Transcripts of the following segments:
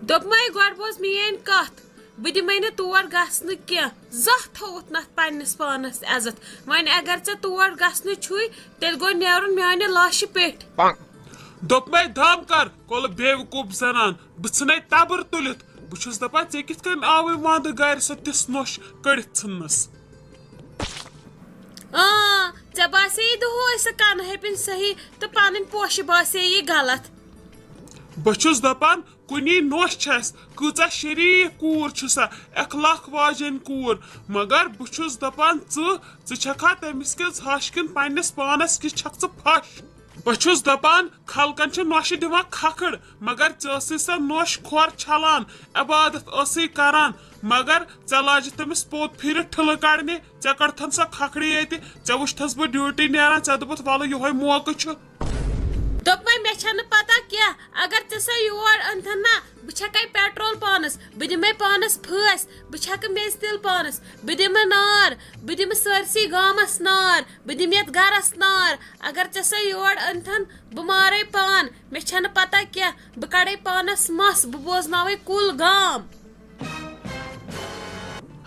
दोपमाई गोड़ बोज मेन कथ बह दिमे न तोर गसन क्या जह थोत नथ पन्निस पानस इज्जत वन अगर चे तोर गसन छुई तेल गो नेरुन म्याने लाश पेट दोपमे धाम कर कोल बेवकूफ जनान बह तबर तुलित बहुस दपान ऐ कित कन आवे वंद गर सो तिस नोश कड़ित छन्नस चे बासे दोह कन हेपिन सही तो पन पोश बासे ये गलत बहुस दपान कुनी नोश छस कूचा शरीफ कूर सा अखलाक वाजन कूर मगर बहुस दपान छखा तमिस किस हशकिन पन्निस पानस किस छक फश बहुस दपान खलकन नोश दिवान खखड़ मगर चे सा नोश खोर छलान इबादत करान मगर चे लाज तमिस पोत फिर ठल कड़ने चे कड़थन सा खखड़ी ये चे वुथस बह ड्यूटी नान चे दोप वल यो मौका दोप मे पता क्या अगर चे योर अनथन ना बह पेट्रोल पानस बह दिमे पानस फस बह मेज तिल पानस बह दिम नार बह दिम सरसी गामस नार बह दिम ये गरस नार अगर चे योर अनथन बह मारे पान मे पता क्या बह कड़े पानस मस बह बोजनावे कुल गाम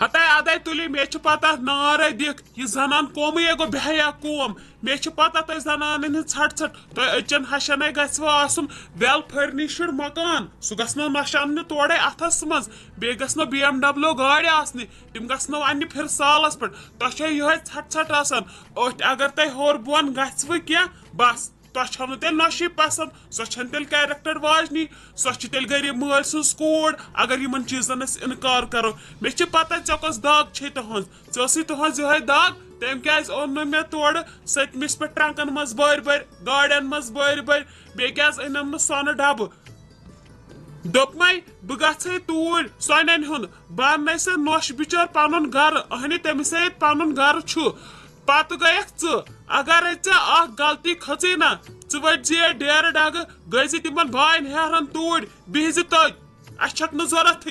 हता अदे तुली मे पता नार दिख यह जनान कौम गो बेहया कौम मे पता तुम जनान छट छट तुम अचन हशन गुन वेल फर्निशड मकान सह गो नशान तोड़े अथस मज बे गो BMW गाड़ आसनी तम गो अन्न फिर सालस पे तुम ये छट छट आसान अठ अगर तुम होर बोन गु क्या बस तुम तेल नशे पसंद सह तेल कैरेक्टर वाजनी सह तेल गरीब मल सज कोड अगर इन चीजन इनकार करो मे पता ऐ कस दाग छे तुहज तुहज ये दाग तम क्या ओन मे तोड़ सतमिस पे ट्रंकन मज बर बर गाड़न मज बर बर बे क्या अनम सोन डब दोपमे बह ग तूर सोन हुंद बह अन से नोश बिचार पन गर अहन तमिस पन गर पत गयक अगर गलती खची ना वट डेर डग गई तिम बान हेरन तूर बिज तज अक जरूरत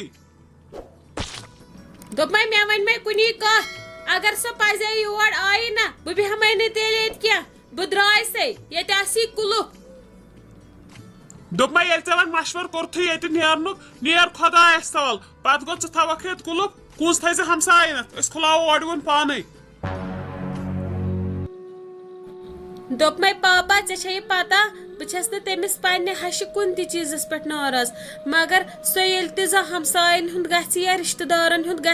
दोपमे मे वन मे कुनी कथ अगर सो पजे योर आई ना बह बेहमे तेल क्या बह द्राय से ये कुलुप दोपमे ये वन मशवर कोर्थ ये नेर खुदायस तवल पत गो थवक ये कुलुप कुस थे हमसायन खुलाव ओड पान दोप मे पापा चे पता बस तमिस पन्ने हश कुन चीज पे नाराज मगर सो ये हमसायन हुंद या रिश्तेदारन हुंद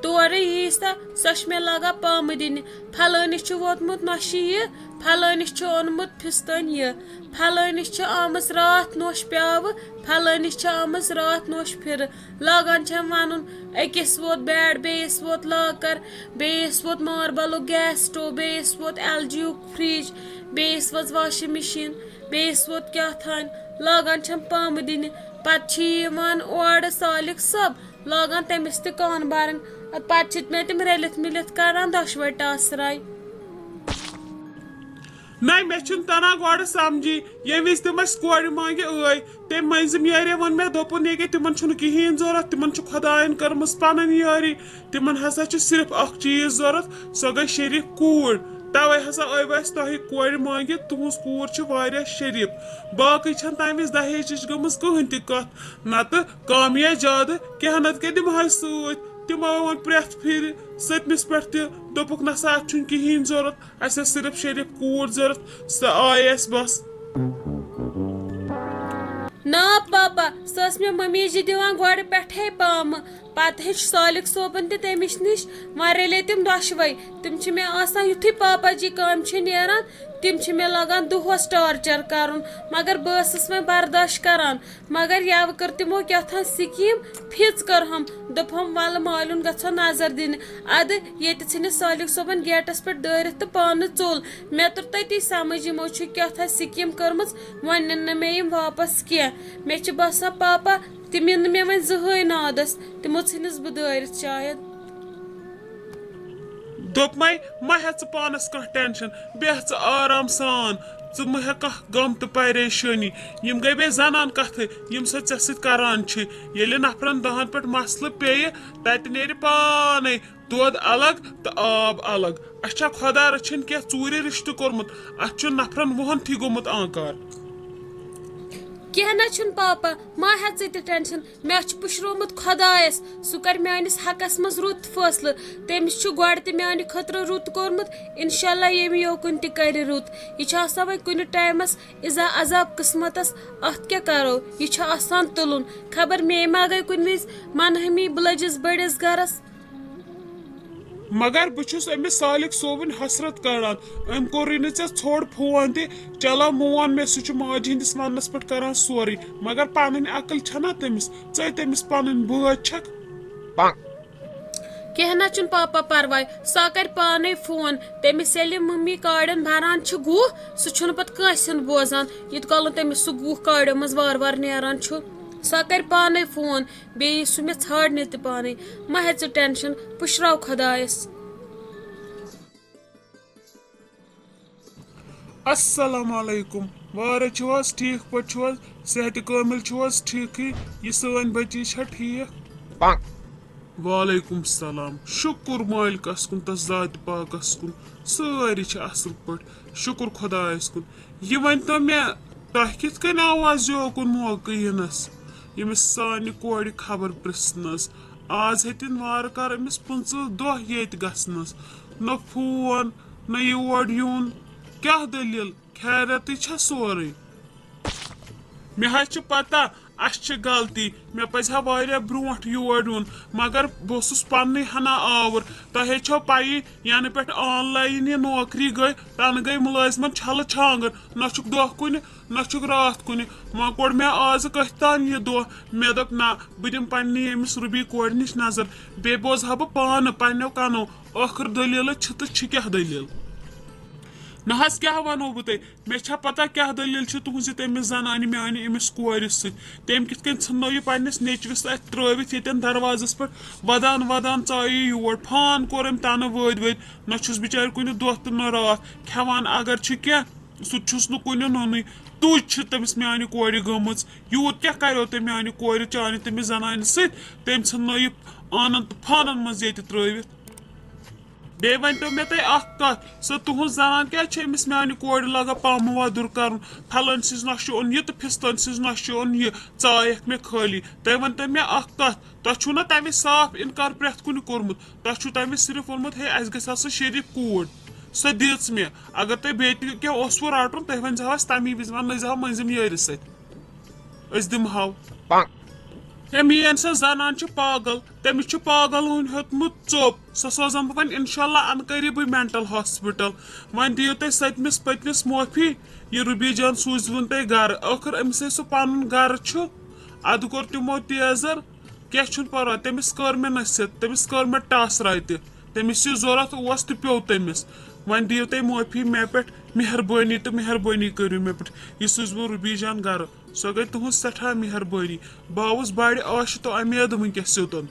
तोर यीस सो मे लगा पाम दिन फलानिस वोतमुत नशे यह फलानिस ओनमुत फिस्तन यह फलानिस आमस रात नोश प्याव फलानिस आमस रात नोश फिर लागान वन अकिस वोत बेड बेस वोत लाकर बेस वोत मार्बल गैस स्टोव बेस वोत LG फ्रिज बेस वोत वाशिंग मशीन बेस वोत क्या थान लागान पाम दिन पे ओर सालिक सब लागान तमिस कान बारन पे मे तम रलित मिलित कड़ान दशवे टासराय ना मे तना गो समझी ये विज तम कोर मांगे आई तम मज यारे वो मे दोपन ये तिमन कहें जरूरत तिमन खुदायन कर्म पन यारी तिमन हसा सिर्फ अख चीज जरूरत सो गई शरीफ कूर तवे हसा अस तह कोर मांगे तुहस कूर शरीफ बाकी तम विज दहेज गम कहन तथ नत कामिया ज्यादा क्या नत क्या दिमह सत तमो वन प्रेथ फिर सतमिस पे दोपुक नसा कहें जरूरत अस सिर्फ शरीफ कूर जरूरत सह आयस बस ना पापा सस मे मम्मी जी दिवान गोड़ पे पाम पत हेच सालिक सोबन तमिश निश वन रले तम दशवे तम मे आसान युथी पापा जी काम नेरान तम मे लगान दोहस टार्चर कर मगर बस वो बर्दाश्त करान मगर यव कर तमो क्या स्कीम फिज कर हम दोपम वल मालून गो नजर दिन अद ये सालिक सोबन गेटस पे दारित तो पान चोल मे तुर तती समझ यमो क्या स्कीम कर्म वन न मे वापस क्या मे बसा पापा तम इन मे वन जहन नादस तमो स बह दारित शायद दोपमे मा हे पानस कह टेंशन बेह आराम सान मह कह गम तो परेशानी यम गई बे जनान कथ यम सरान ये नफरन दहन पे मसल पे तत नेर पाने दोद अलग तो आब अलग अच्छा खुदा रचन क्या चूर रिश्त कोर्मुत अत नफरन वहन थी गोमुत आकार कह ना छुन पापा मा हेत ती टेंशन मे पुशरोमुत खुदायस सह कर मानिस हकस मज रुत फैसले तमिस गोड़ ते माने खतर रुत कोरमुत इंशाल्लाह यमी योकुन ति कर रुत यह वह कुन टाइमस इजा अजाब किस्मतस अत क्या करो यह आसान तुलन खबर मे मा गई कुन विज मनहमी बलजिस बड़िस गरस मगर बहुस अमिस सालिक सोबन हसरत कड़ान अम कोर छोड़ फोन ते चलो मोन मे सह माज हंदिस वनस पे करान सोरे मगर पन अकल छना तमिस तमिस पन बोझ छक कहना चुन पापा परवाय सह कर पाने फोन तमिस मम्मी कार्डन भरान गुह सह पत कंसन बोजान यत कल तमिस सह गुह कार्डो मज वार वार नेरान सह कर पाने फोन बे सह मे छाड़ने ते पाने मा हे ज टेंशन पुशराव खुदायस अस्सलाम वालेकुम वारे छुस ठीक पट छुस सेहत कामिल छुस ठीक ये सन बची छ ठीक वालेकुम सलाम शुक्र मालिकस कुन तस जात पाकस कुन सारी छ असल पट शुक्र खुदायस कुन ये वन तो मे तह कित कन आवाज जोकुन मौके यनस यमिस सानि कोड़ खबर पृसनस आज हेतिन वार कर अमिस 15 दह येत गसनस न फोन न योर यून क्या दलील खैरत छ सोरे मे छ पता अस गलती मे पज हा ब्रोट योर यून मगर बहुस पन्ने हना आवर तहे छो पाई यानी पे ऑनलाइन ये नौकरी गई तन गई मुलाजमन छल छांगर न दह कुन न रात कुन वह कोड़ मे आज कतान यह दह मे दोप ना बह दिम पन्ने यमिस रुबी कोड़ निश नजर बे बोज हा बह पान पन्नो कनो आखिर दलील तो क्या दलील नहस क्या वनो बह तुम मे पता क्या दलील तुज तमिस जनान माने अमिस कोर सम कित नो यह पन्नस नेचविस अत त्रवित यन दरवाजस पे वदान वदान चाय योर फान कोर अम तन वद वद न बिचार कुन दह तो न रात खेवान अगर क्या सह नुन नोन तुज तमिस माने कोर गम यूत क्या करो तुम माने कोर चाने तमिस जनान सम नो यह आनन तो फानन मज ये त्रवित बे वन तो मे तुम कत सह तुहद जनान क्या अमिस माने कोड़ लगा पम वदुर कर फलन सिज नश ओन यह तो फिस्तन सिज नश ओन यह चायक मे खाली तुम वन तो मे कत तुह ना तमें साफ इनकार प्रेथ कुन कोर्मुत तुह तमें सिर्फ वोनमुत हे अस गस शरीफ कोड़ सह दिच मे अगर तुम बे क्या रटन तुम वन तमी विज वन मंजिम यार सत दिमो मेन सा जनान पागल तमिस पागल हेतमुत चोप सह सोजन बह इंशाल्लाह अनकरी बह मेंटल हॉस्पिटल वन दियो तुम सतमिस पतमिस माफी यह रुबी जान सूजवन तुम गर आखिर अमिस सह पन गर अद कोर तमो तेजर क्या परवाह तमिस कर मे नसीहत तमिस कर मे टस रात तमिस जरूरत तो पे तमिस वन दियो तुम माफी मे पे मेहरबानी तो मेहरबानी करू मे पे यह सूज वो रुबी जान गर सो गई तुहद सठा मेहरबानी बावस बाड़ आश तो अमेद वनकस सोतन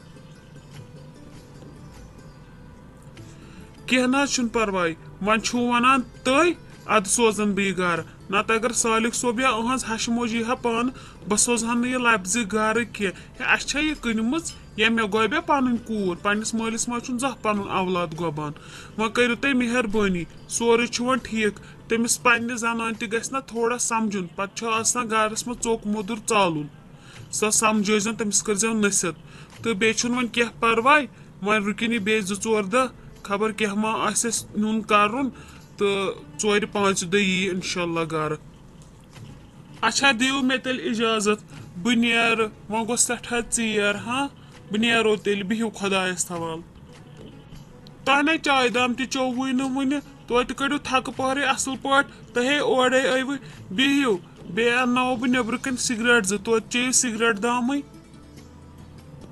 कह ना परवाह वन वन तय अद सोजन बह गर नत अगर सालिक सोब या अहज हश मोजी हा पान बह सोजहन यह लफ्ज गर कह अस यह कनम या मे गोबे पन कूर पन्नस मालिस मा जह पन औलाद गोबान वह करू तुम मेहरबानी सोरे वन ठीक तमिस पन्ने जनान तह गस ना थोड़ा समझुन पे गरस मज चोक मोदुर चालुन सह समझन तमिस कर नसीहत तो बे वन क्या परवाह वन रुकिन बे 2-4 दह खबर क्या मा आस नुन करुन तो 4-5 दह यी इंशाल्लाह गर अच्छा दिव मे तेल इजाजत बह नेर वह गो सठा चीर हाँ बह नेरो तेल बिहू खुदायस हवाल तह ना चाय दाम तोवुई न वन तो कड़ो थक पहरे असल पे तहे ओरे अव बिहू बे अन्नो बह नबर कन सिगरेट तो चेयु सिगरेट दाम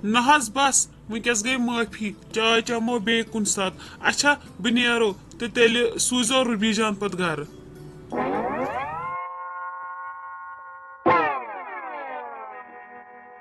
नहज बस वनकस गई माफी चाय चमो बे कुन सात अच्छा बह नेरो तो तेल सूजो रुबी जान पत गर।